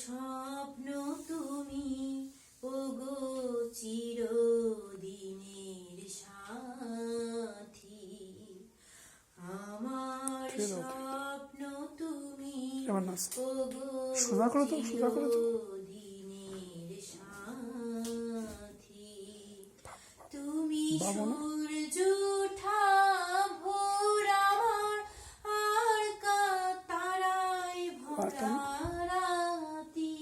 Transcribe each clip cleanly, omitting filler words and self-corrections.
স্বপ্ন তুমি ওগো চিরদিনের সাথী, আমার স্বপ্ন তুমি ওগো চিরদিনের সাথী। তুমি সূর্য ওঠা ভোর আমার, আর তারায় ভরা রাতি,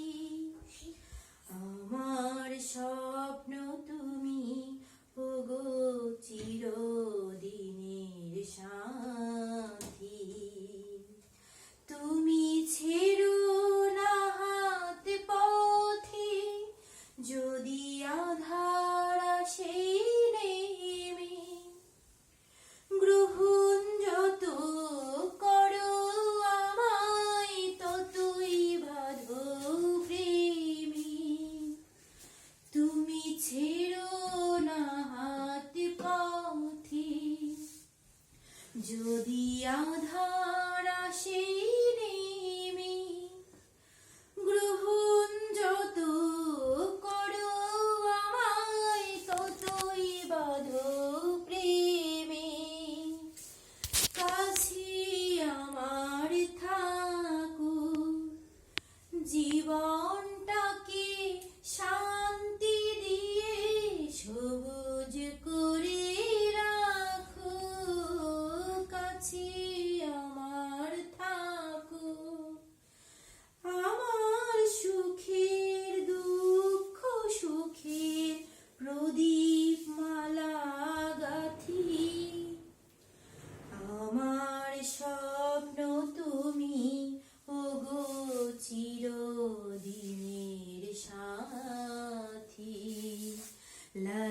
আমার স্বপ্ন তুমি ওগো চিরদিনের সাথী। তুমি ছেড়ো না হাত পথে, যদি আধার আসে নেমে, গ্রহণ যত করো আমায় ততই বাঁধো প্রেমে। তুমি ছেড়ো না হাত পথে, যদি আধার আসে নেমে, গ্রহণ যত করো আমায় ততই বাঁধো প্রেমে। কাছে আমার থাকো, জীবনটাকে শান্তি দিয়ে সবুজ করে রাখো। কাছে আমার থাকো, আমার সুখের দুঃখ সুখের প্রদীপ মালা গাথি, আমার স্বপ্ন তুমি ওগো চিরদিনের সাথী। লা